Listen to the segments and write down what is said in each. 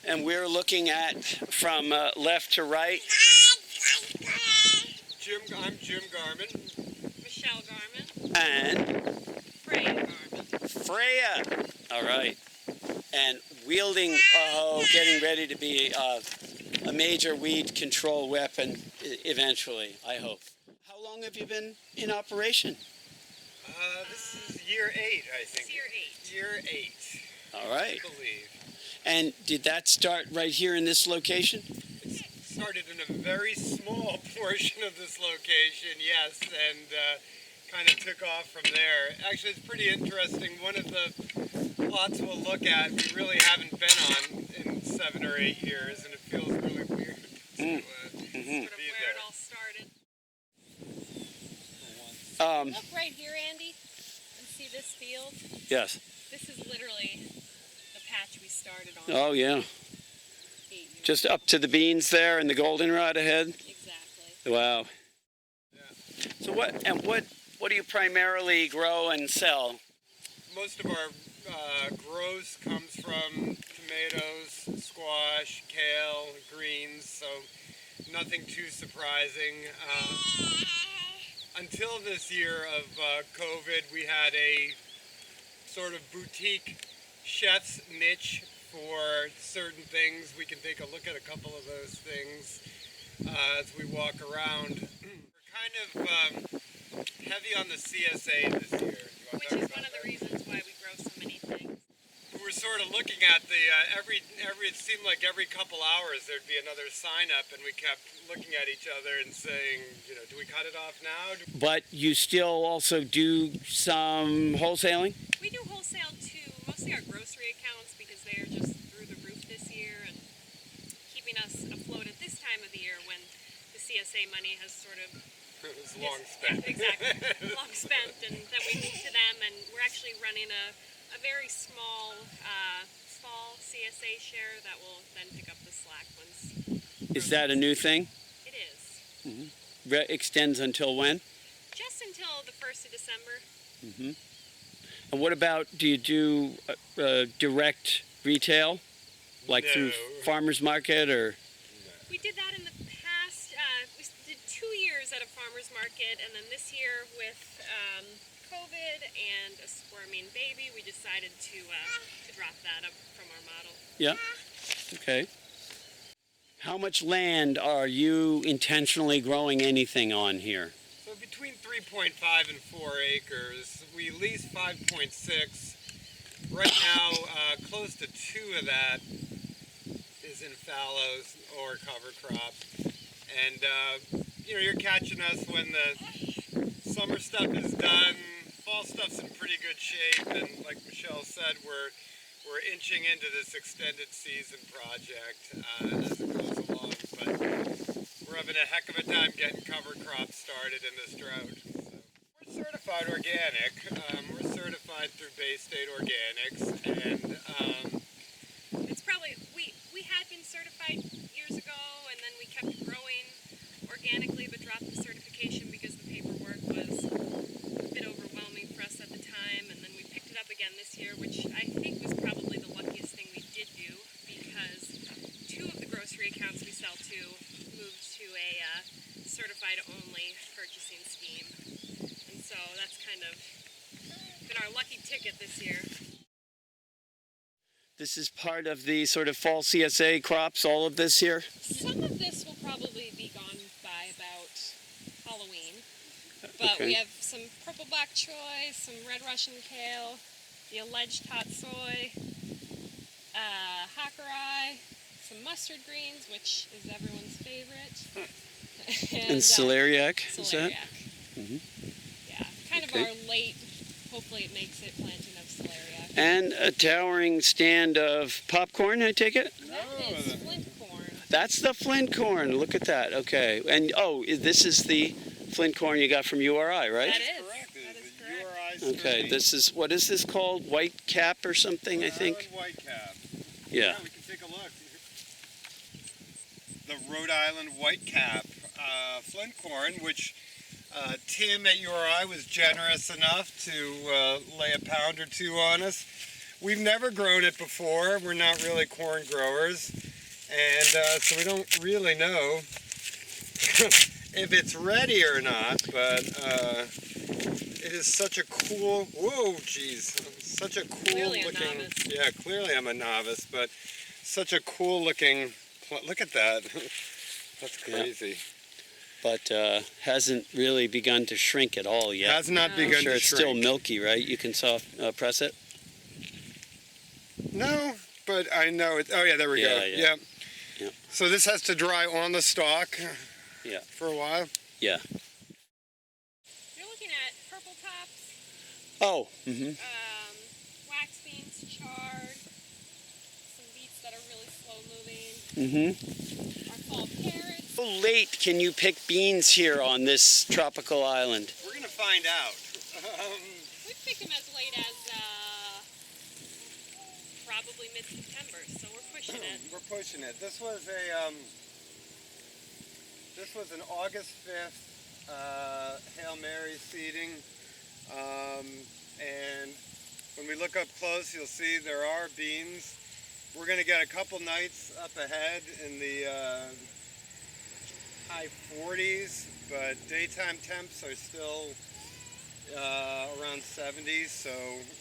And we're looking at from left to right. I'm Jim Garman. Michelle Garman. And Freya Garman. Freya. All right. And wielding a hoe, getting ready to be a major weed control weapon eventually, I hope. How long have you been in operation? This is year 8, I think. It's year 8. Year 8. All right. I believe. And did that start right here in this location? It started in a very small portion of this location, yes, and kind of took off from there. Actually, it's pretty interesting. One of the plots we'll look at, we really haven't been on in 7 or 8 years, and it feels really weird to Sort of where it all started. Look right here, Andy, and see this field? Yes. This is literally the patch we started on. Oh, yeah. 8 years Just up to the beans there and the goldenrod ahead? Exactly. Wow. Yeah. So what do you primarily grow and sell? Most of our grows comes from tomatoes, squash, kale, greens, so nothing too surprising. Until this year of COVID, we had a sort of boutique chef's niche for certain things. We can take a look at a couple of those things as we walk around. We're kind of heavy on the CSA this year. Which is one of the reasons why we grow so many things. We're sort of looking at the it seemed like every couple hours there'd be another sign up, and we kept looking at each other and saying, do we cut it off now? But you still also do some wholesaling? We do wholesale too, mostly our grocery accounts because they are just through the roof this year and keeping us afloat at this time of the year when the CSA money has sort of It was long spent. Exactly, long spent, and then we move to them, and we're actually running a very small fall CSA share that will then pick up the slack once. Is that a new thing? It is. Extends until when? Just until the 1st of December. And what about, do you do direct retail? Like through farmer's market or? We did that in the past. We did 2 years at a farmer's market, and then this year with COVID and a squirming baby, we decided to drop that up from our model. Yeah. Okay. How much land are you intentionally growing anything on here? So between 3.5 and 4 acres. We lease 5.6. Right now, close to 2 of that is in fallows or cover crop. And, you're catching us when the summer stuff is done. Fall stuff's in pretty good shape. And like Michelle said, we're inching into this extended season project as it goes along. But we're having a heck of a time getting cover crops started in this drought. So we're certified organic. We're certified through Bay State Organics. And it's probably, we had been certified years ago, and then we kept growing organically but dropped the certification because the paperwork was a bit overwhelming for us at the time, and then we picked it up again this year, which I think was probably the luckiest thing we did do because 2 of the grocery accounts we sell to moved to a certified only purchasing scheme, and so that's kind of been our lucky ticket this year. This is part of the sort of fall CSA crops, all of this here? Some of this will probably be gone by about Halloween. But Okay. we have some purple bok choy, some red Russian kale, the alleged hot soy, hakurei, some mustard greens, which is everyone's favorite. And celeriac, is that? Celeriac. Yeah, kind of our late, hopefully it makes it, planting of celeriac. And a towering stand of popcorn, I take it? That is Flint corn. That's the Flint corn. Look at that. Okay. And this is the Flint corn you got from URI, right? That is. correct. That is The correct. URI Okay. This is, what is this called? White cap or something, I think? White cap. Yeah. We can take a look. The Rhode Island white cap Flint corn, which Tim at URI was generous enough to lay a pound or 2 on us. we've never grown it before. We're not really corn growers, and so we don't really know if it's ready or not, but it is such a cool, whoa, geez, such a cool Clearly a looking, novice. yeah, clearly I'm a novice, but such a cool looking, look at that, that's crazy. But hasn't really begun to shrink at all yet. Has not No. begun I'm sure to it's shrink. still milky, right? You can press it? No, but I know it, oh yeah, there we go, Yeah. Yeah. So this has to dry on the stalk Yeah. for a while? Yeah. You're looking at purple tops, Oh, mm-hmm. wax beans, chard, some beets that are really slow moving, Mm-hmm. our fall carrots. How late can you pick beans here on this tropical island? We're gonna find out. We pick them as late as probably mid-September, so we're pushing it. We're pushing it. This was an August 5th Hail Mary seeding, and when we look up close, you'll see there are beans. We're going to get a couple nights up ahead in the high 40s, but daytime temps are still around 70s, so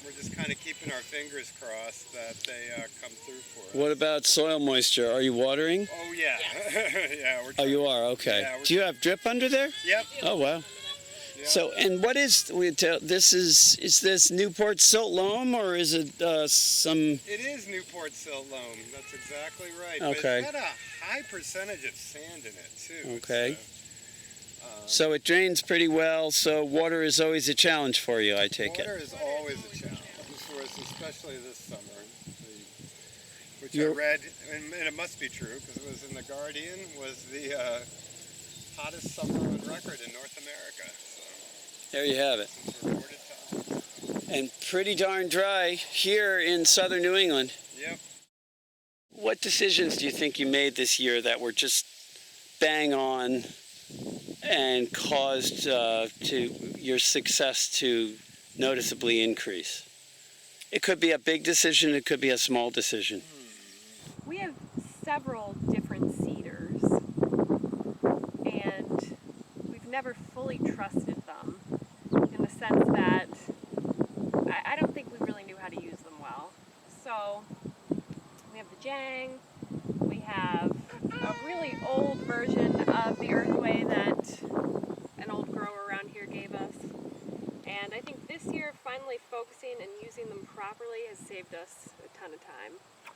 we're just kind of keeping our fingers crossed that they come through for us. What about soil moisture? Are you watering? Oh yeah, yeah. We're Oh, you are? Okay. Yeah, we're- Do you have drip under there? Yep. Oh, wow. Yeah. So, and what is, this is this Newport silt loam, or is it some, It is Newport silt loam. That's exactly right. Okay. But it's got a high percentage of sand in it too. Okay. So, so it drains pretty well, so water is always a challenge for you, I take water it. is always a challenge for us, especially this summer. Which I You're- read, and it must be true because it was in the Guardian, was the hottest summer on record in North America. So There you have it. it's recorded time. And pretty darn dry here in southern New England. Yep. What decisions do you think you made this year that were just bang on and caused your success to noticeably increase? It could be a big decision, it could be a small decision. We have several different seeders, and we've never fully trusted them in the sense that I don't think we really knew how to use them well. So we have the Jang, we have a really old version of the Earthway that an old grower around here gave us. And I think this year finally focusing and using them properly has saved us a ton of time.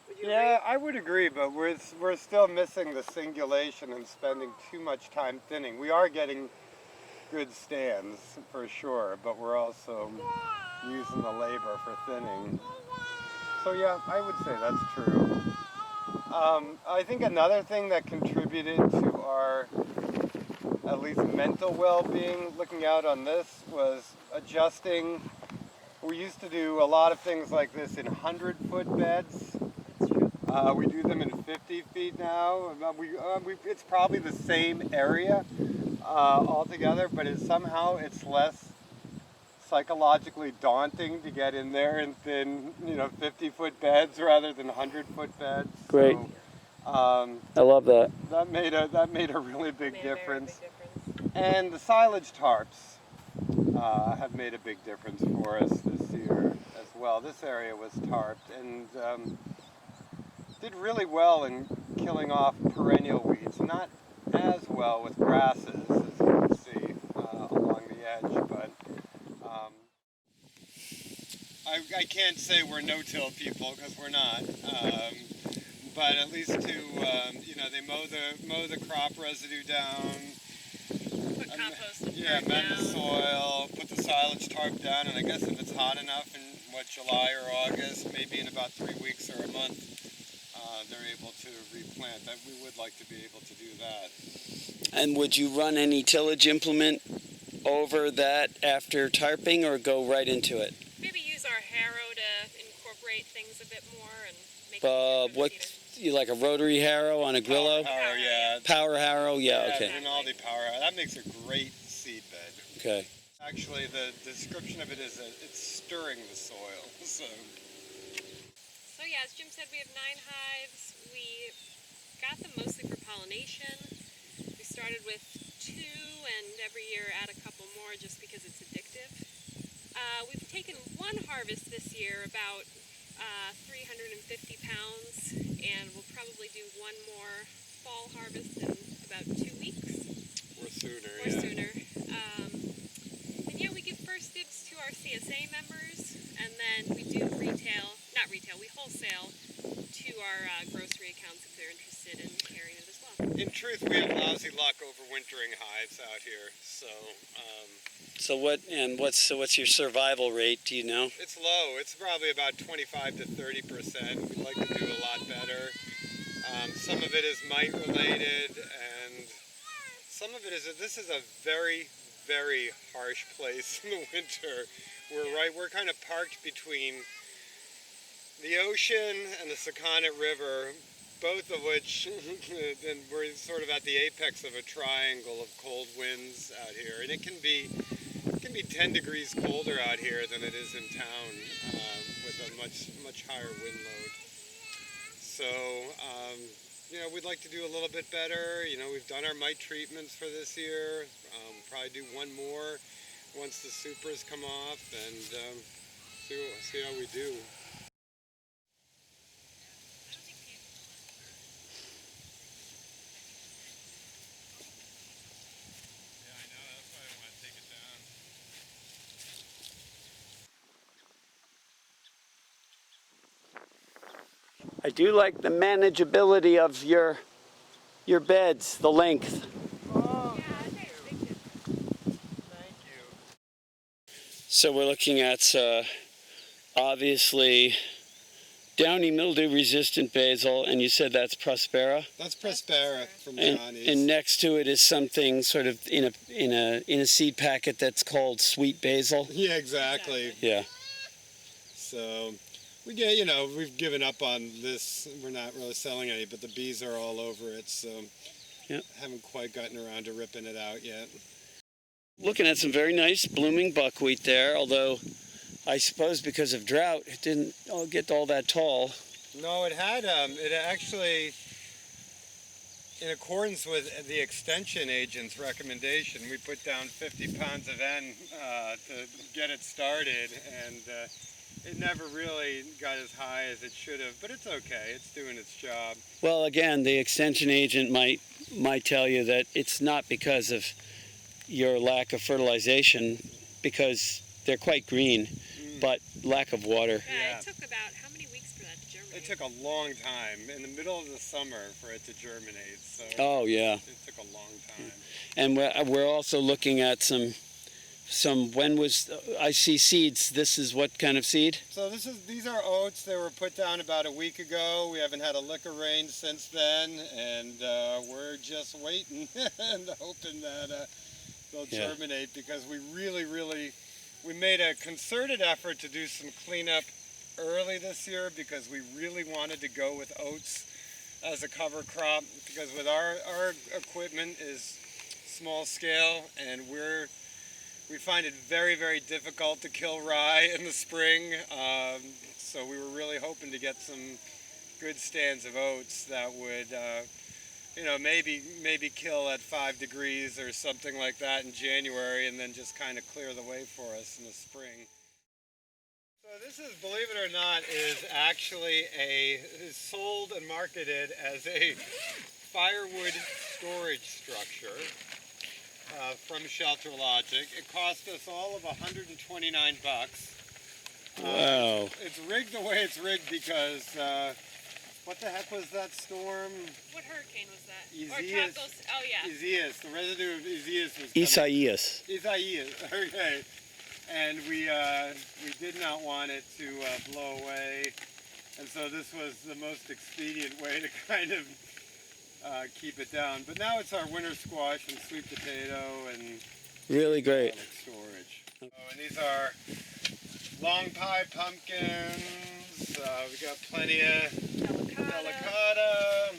Would you Yeah, agree? I would agree, but we're still missing the singulation and spending too much time thinning. We are getting good stands for sure, but we're also using the labor for thinning. So yeah, I would say that's true. I think another thing that contributed to our at least mental well-being looking out on this was adjusting. We used to do a lot of things like this in 100-foot beds. We do them in 50 feet now. It's probably the same area altogether, but somehow it's less psychologically daunting to get in there and thin, 50-foot beds rather than 100-foot beds. Great. So, I love that. that made a really big Made a very difference. big difference. And the silage tarps have made a big difference for us this year as well. This area was tarped and did really well in killing off perennial weeds. Not as well with grasses, as you can see along the edge, but I can't say we're no-till people because we're not. But at least to they mow the crop residue down. Put compost and Yeah, dirt mend the down. soil, put the silage tarp down, and I guess if it's hot enough in July or August, maybe in about 3 weeks or a month, they're able to replant. That we would like to be able to do that. And would you run any tillage implement over that after tarping, or go right into it? Maybe use our harrow to incorporate things a bit more and make it What, you like a rotary harrow on a Grillo? Power, yeah. Power harrow? Yeah, okay. Rinaldi power. That makes a great seed bed. Okay. Actually, the description of it is that it's stirring the soil. So yeah, as Jim said, we have 9 hives. We got them mostly for pollination. We started with 2 and every year add a couple more just because it's addictive. We've taken one harvest this year, about 350 pounds, and we'll probably do one more fall harvest in about 2 weeks. Or sooner, Or sooner. And yeah, we give first dibs to our CSA members, and then we do we wholesale to our grocery accounts if they're interested in carrying it as well. In truth, we have lousy luck overwintering hives out here, so what's your survival rate? Do you know? it's low. It's probably about 25 to 30%. We'd like to do a lot better. Some of it is mite related, and some of it is that this is a very, very harsh place in the winter. We're kind of parked between the ocean and the Sakonnet River, both of which, and we're sort of at the apex of a triangle of cold winds out here, and it can be 10 degrees colder out here than it is in town, with a much higher wind load. So, we'd like to do a little bit better. We've done our mite treatments for this year. We'll probably do one more once the supers come off, and see how we do. I do like the manageability of your beds, the length. Thank you. So we're looking at obviously downy mildew resistant basil, and you said that's Prospera. That's Prospera from And Johnny's. next to it is something sort of in a seed packet that's called sweet basil. Yeah, exactly. Yeah. So we've given up on this. We're not really selling any, but the bees are all over it, so Yep. haven't quite gotten around to ripping it out yet. Looking at some very nice blooming buckwheat there, although I suppose because of drought it didn't get all that tall. No, it actually, in accordance with the extension agent's recommendation, we put down 50 pounds of N to get it started, and it never really got as high as it should have, but it's okay. It's doing its job. Well, again, the extension agent might tell you that it's not because of your lack of fertilization, because they're quite green, but lack of water. Yeah, it took about how many weeks for that to germinate? It took a long time, in the middle of the summer, for it to germinate. So Oh yeah, it took a long time. and we're also looking at some. I see seeds. This is what kind of seed? So these are oats. They were put down about a week ago. We haven't had a lick of rain since then, and we're just waiting and hoping that they'll germinate, because we made a concerted effort to do some cleanup early this year, because we really wanted to go with oats as a cover crop, because with our equipment is small scale, and we find it very, very difficult to kill rye in the spring, so we were really hoping to get some good stands of oats that would, maybe kill at 5 degrees or something like that in January, and then just kind of clear the way for us in the spring. So this is, believe it or not, is actually is sold and marketed as a firewood storage structure. From Shelter Logic. It cost us all of $129. Wow. It's rigged the way it's rigged because what the heck was that storm? What hurricane was that? Isaias. Oh yeah. Isaias. The residue of Isaias was Isaias. Isaias. Okay. And we did not want it to blow away, and so this was the most expedient way to kind of keep it down. But now it's our winter squash and sweet potato and Really great. storage. Oh, and these are long pie pumpkins. We got plenty of delicata.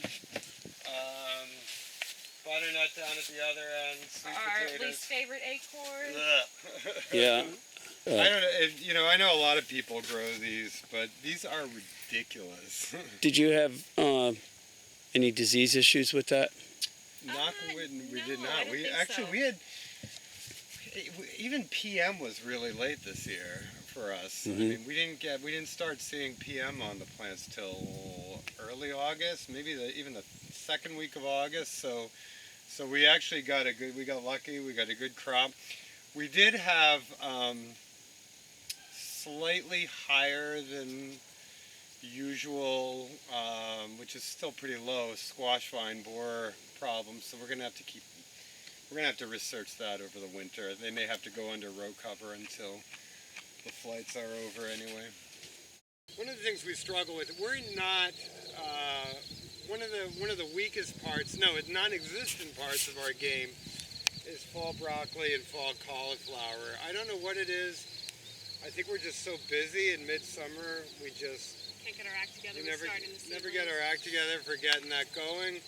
Butternut down at the other end. Sweet Our potatoes. least favorite acorn. Ugh. Yeah. I don't know. If, you know, I know a lot of people grow these, but these are ridiculous. Did you have any disease issues with that? Knock wood, we did no, not. I don't We think actually so. we had even PM was really late this year for us. I mean, we didn't start seeing PM on the plants till early August, maybe even the second week of August. So we actually got we got lucky. We got a good crop. We did have slightly higher than usual, which is still pretty low, squash vine borer problem. So we're gonna have to research that over the winter. They may have to go under row cover until the flights are over anyway. One of the things we struggle with, we're not one of the weakest parts, no, non-existent parts of our game is fall broccoli and fall cauliflower. I don't know what it is. I think we're just so busy in midsummer. We just Can't get our act together. we We never start in the never get our act together for getting that going.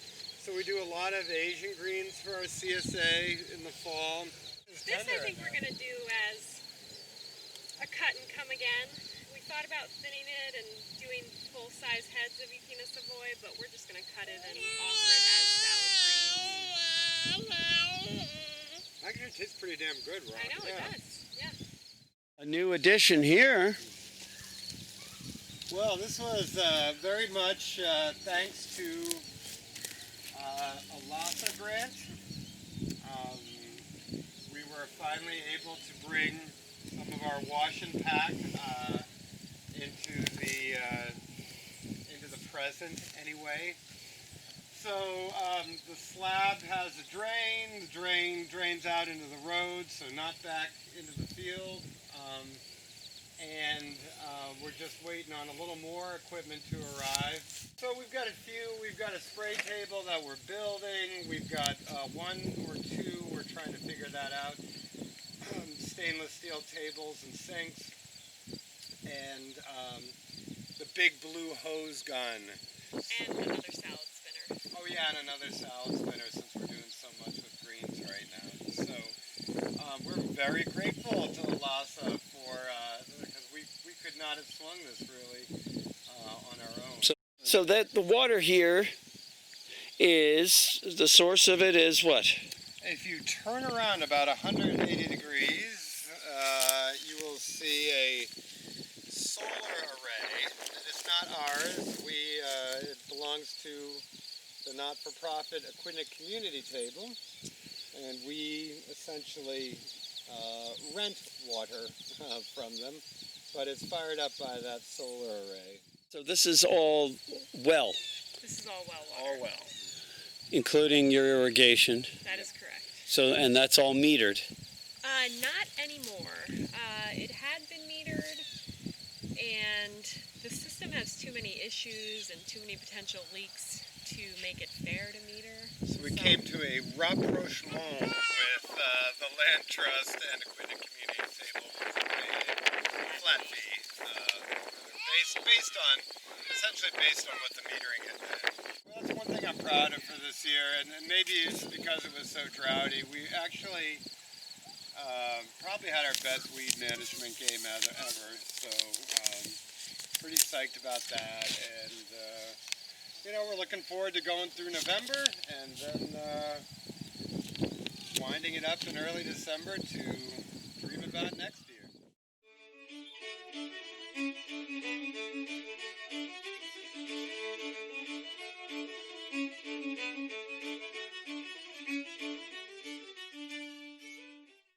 So we do a lot of Asian greens for our CSA in the fall. This I think we're going to do as a cut and come again. We thought about thinning it and doing full-size heads of Echinus Savoy, but we're just going to cut it and offer it as salad greens. Actually, it tastes pretty damn good, Ron. I know, it does. Yeah. A new addition here. Well, this was very much thanks to a LASA grant. We were finally able to bring some of our wash and pack into the present anyway. So the slab has a drain. The drain drains out into the road, so not back into the field. And we're just waiting on a little more equipment to arrive. So we've got a spray table that we're building. We've got one or two, we're trying to figure that out. Stainless steel tables and sinks. And the big blue hose gun. And another salad spinner. Oh yeah, and another salad spinner since we're doing so much with greens right now. So we're very grateful to the LASA for, because we could not have swung this really on our own. So that the water here is, the source of it is what? If you turn around about 180 degrees, you will see a solar array. It's not ours. It belongs to the not-for-profit Aquidneck community table, and we essentially rent water from them, but it's fired up by that solar array. So this is all well, This is all well water. All well. including your irrigation. That is correct. So, and that's all metered. Not anymore. It had been metered, and the system has too many issues and too many potential leaks to make it fair to meter. So we came to a rapprochement with the Land Trust and Aquidneck Community Table with a flat fee, essentially based on what the metering had been. Well, that's one thing I'm proud of for this year, and maybe it's because it was so droughty. We actually probably had our best weed management game ever, so pretty psyched about that. And we're looking forward to going through November and then winding it up in early December to dream about next year.